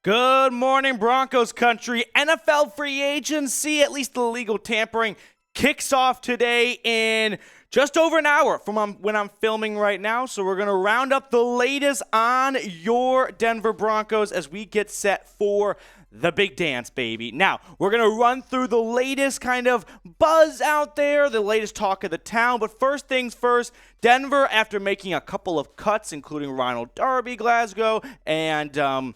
Good morning, Broncos Country. NFL free agency, at least the legal tampering, kicks off today in just over an hour from when I'm filming right now. So we're going to round up the latest on your Denver Broncos as we get set for the big dance, baby. Now, we're going to run through the latest kind of buzz out there, the latest talk of the town. But first things first, Denver, after making a couple of cuts, including Ronald Darby, Glasgow, and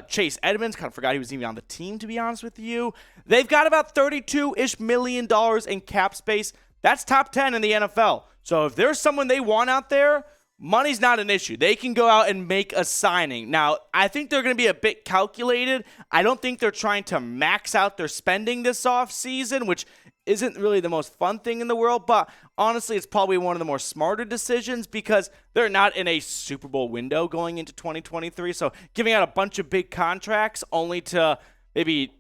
Chase Edmonds, kind of forgot he was even on the team, to be honest with you. They've got about $32-ish million in cap space. That's top 10 in the NFL. So if there's someone they want out there, money's not an issue. They can go out and make a signing. Now, I think they're going to be a bit calculated. I don't think they're trying to max out their spending this offseason, which isn't really the most fun thing in the world, but honestly, it's probably one of the more smarter decisions because they're not in a Super Bowl window going into 2023. So giving out a bunch of big contracts only to maybe,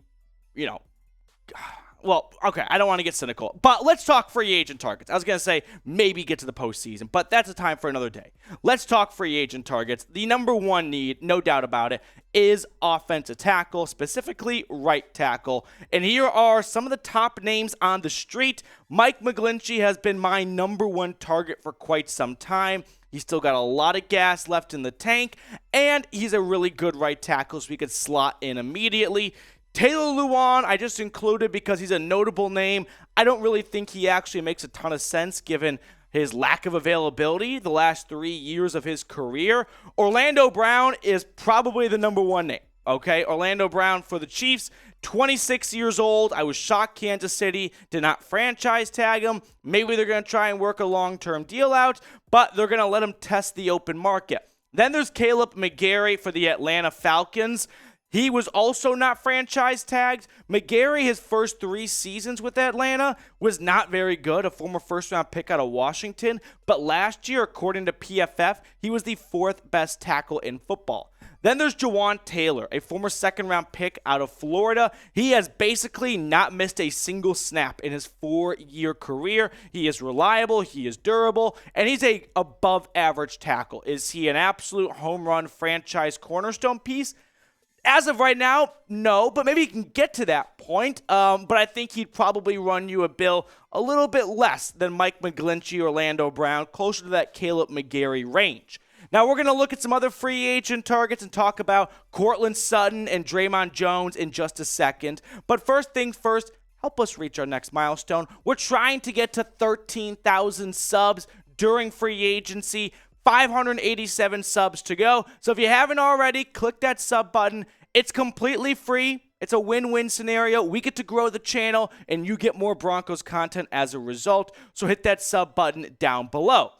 well, okay, I don't want to get cynical, but let's talk free agent targets. I was going to say maybe get to the postseason, but that's a time for another day. Let's talk free agent targets. The number one need, no doubt about it, is offensive tackle, specifically right tackle. And here are some of the top names on the street. Mike McGlinchey has been my number one target for quite some time. He's still got a lot of gas left in the tank, and he's a really good right tackle, so we could slot in immediately. Taylor Lewan, I just included because he's a notable name. I don't really think he actually makes a ton of sense given his lack of availability the last 3 years of his career. Orlando Brown is probably the number one name, okay? Orlando Brown for the Chiefs, 26 years old. I was shocked Kansas City did not franchise tag him. Maybe they're going to try and work a long-term deal out, but they're going to let him test the open market. Then there's Kaleb McGary for the Atlanta Falcons. He was also not franchise tagged. McGary, his first 3 seasons with Atlanta, was not very good, a former first-round pick out of Washington. But last year, according to PFF, he was the 4th best tackle in football. Then there's Jawaan Taylor, a former second-round pick out of Florida. He has basically not missed a single snap in his 4-year career. He is reliable, he is durable, and he's a above-average tackle. Is he an absolute home run franchise cornerstone piece? As of right now, no, but maybe he can get to that point. But I think he'd probably run you a bill a little bit less than Mike McGlinchey, Orlando Brown, closer to that Kaleb McGary range. Now we're going to look at some other free agent targets and talk about Courtland Sutton and Dre'Mont Jones in just a second. But first things first, help us reach our next milestone. We're trying to get to 13,000 subs during free agency. 587 subs to go. So if you haven't already, click that sub button. It's completely free. It's a win-win scenario. We get to grow the channel, and you get more Broncos content as a result. So hit that sub button down below.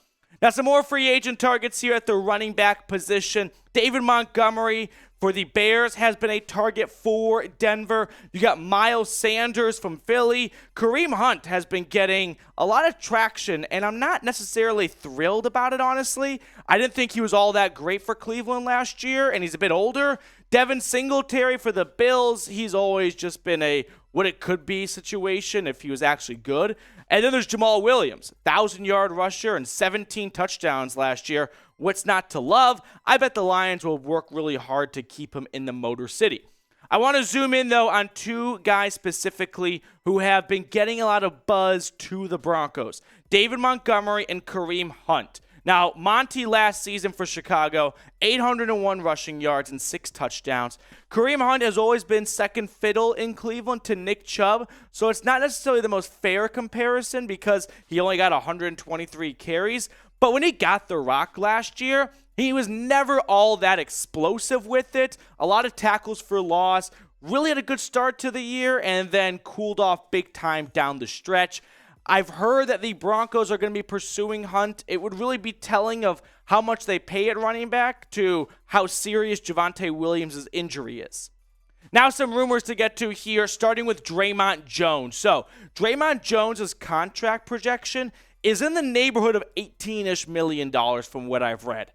Now, some more free agent targets here at the running back position. David Montgomery for the Bears has been a target for Denver. You got Miles Sanders from Philly. Kareem Hunt has been getting a lot of traction, and I'm not necessarily thrilled about it, honestly. I didn't think he was all that great for Cleveland last year, and he's a bit older. Devin Singletary for the Bills. He's always just been a what it could be situation if he was actually good. And then there's Jamaal Williams, 1,000-yard rusher and 17 touchdowns last year. What's not to love? I bet the Lions will work really hard to keep him in the Motor City. I want to zoom in, though, on 2 guys specifically who have been getting a lot of buzz to the Broncos, David Montgomery and Kareem Hunt. Now, Monty last season for Chicago, 801 rushing yards and 6 touchdowns. Kareem Hunt has always been second fiddle in Cleveland to Nick Chubb, so it's not necessarily the most fair comparison because he only got 123 carries. But when he got the rock last year, he was never all that explosive with it. A lot of tackles for loss, really had a good start to the year, and then cooled off big time down the stretch. I've heard that the Broncos are going to be pursuing Hunt. It would really be telling of how much they pay at running back to how serious Jawaan Williams' injury is. Now some rumors to get to here, starting with Dre'Mont Jones. So Dre'Mont Jones' contract projection is in the neighborhood of $18-ish million from what I've read.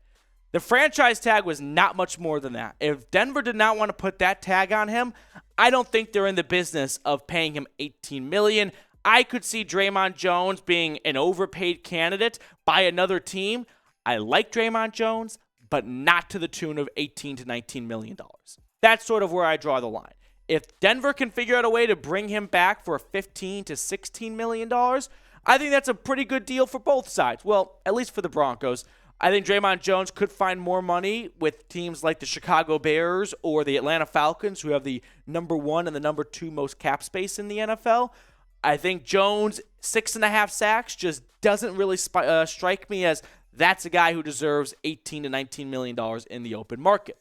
The franchise tag was not much more than that. If Denver did not want to put that tag on him, I don't think they're in the business of paying him $18 million. I could see Dre'Mont Jones being an overpaid candidate by another team. I like Dre'Mont Jones, but not to the tune of $18 to $19 million. That's sort of where I draw the line. If Denver can figure out a way to bring him back for $15 to $16 million, I think that's a pretty good deal for both sides. Well, at least for the Broncos. I think Dre'Mont Jones could find more money with teams like the Chicago Bears or the Atlanta Falcons, who have the number 1 and the number 2 most cap space in the NFL. I think Jones, 6.5 sacks, just doesn't really strike me as that's a guy who deserves $18 to $19 million in the open market.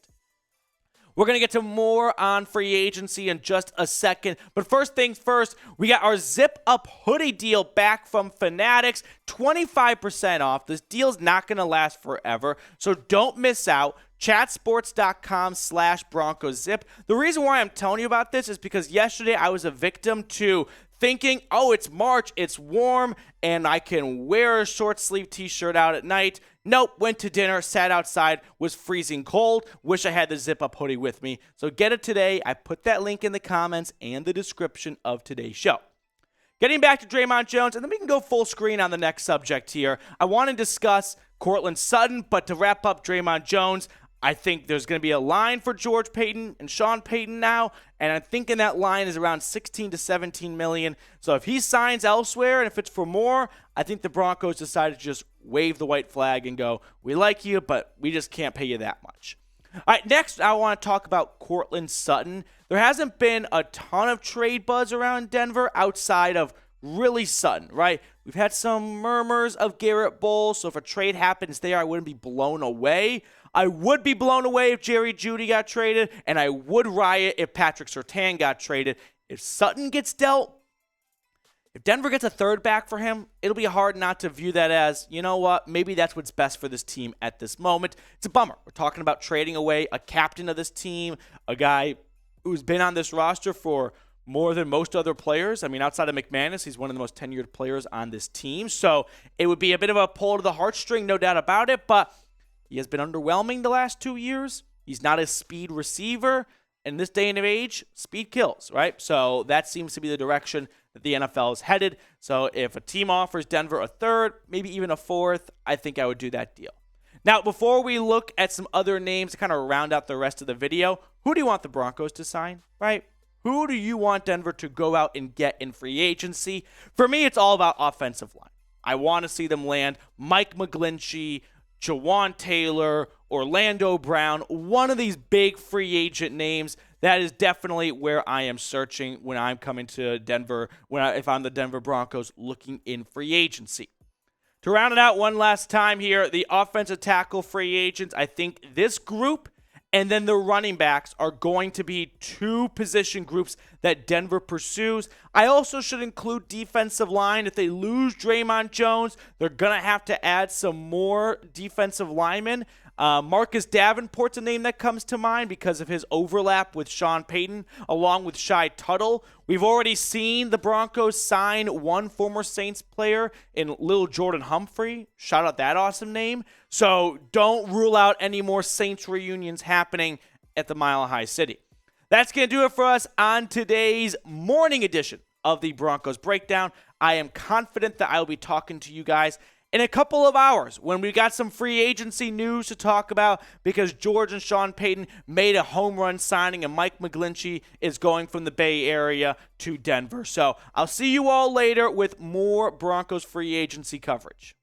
We're going to get to more on free agency in just a second. But first things first, we got our Zip Up hoodie deal back from Fanatics. 25% off. This deal's not going to last forever, so don't miss out. Chatsports.com/BroncosZip. The reason why I'm telling you about this is because yesterday I was a victim to thinking, oh, it's March, it's warm, and I can wear a short sleeve t-shirt out at night. Nope, went to dinner, sat outside, was freezing cold. Wish I had the Zip Up hoodie with me. So get it today. I put that link in the comments and the description of today's show. Getting back to Dre'Mont Jones, and then we can go full screen on the next subject here. I want to discuss Courtland Sutton, but to wrap up Dre'Mont Jones, I think there's going to be a line for George Paton and Sean Payton now, and I'm thinking that line is around 16 to 17 million. So if he signs elsewhere and if it's for more, I think the Broncos decided to just wave the white flag and go, we like you, but we just can't pay you that much. All right, next I want to talk about Courtland Sutton. There hasn't been a ton of trade buzz around Denver outside of really Sutton, right? We've had some murmurs of Garrett Bowles, so if a trade happens there, I wouldn't be blown away. I would be blown away if Jerry Jeudy got traded, and I would riot if Patrick Surtain got traded. If Sutton gets dealt, if Denver gets a third back for him, it'll be hard not to view that as, you know what, maybe that's what's best for this team at this moment. It's a bummer. We're talking about trading away a captain of this team, a guy who's been on this roster for more than most other players. I mean, outside of McManus, he's one of the most tenured players on this team. So it would be a bit of a pull to the heartstring, no doubt about it, but he has been underwhelming the last 2 years. He's not a speed receiver. In this day and age, speed kills, right? So that seems to be the direction that the NFL is headed. So if a team offers Denver a third, maybe even a fourth, I think I would do that deal. Now, before we look at some other names to kind of round out the rest of the video, who do you want the Broncos to sign, right? Who do you want Denver to go out and get in free agency? For me, it's all about offensive line. I want to see them land Mike McGlinchey, Jawaan Taylor, Orlando Brown, one of these big free agent names. That is definitely where I am searching when I'm coming to Denver, if I'm the Denver Broncos looking in free agency. To round it out one last time here, the offensive tackle free agents, I think this group and then the running backs are going to be two position groups that Denver pursues. I also should include defensive line. If they lose Dre'Mont Jones, they're going to have to add some more defensive linemen. Marcus Davenport's a name that comes to mind because of his overlap with Sean Payton, along with Shy Tuttle. We've already seen the Broncos sign one former Saints player in Lil Jordan Humphrey. Shout out that awesome name. So don't rule out any more Saints reunions happening at the Mile High City. That's going to do it for us on today's morning edition of the Broncos Breakdown. I am confident that I will be talking to you guys in a couple of hours when we got some free agency news to talk about because George and Sean Payton made a home run signing and Mike McGlinchey is going from the Bay Area to Denver. So I'll see you all later with more Broncos free agency coverage.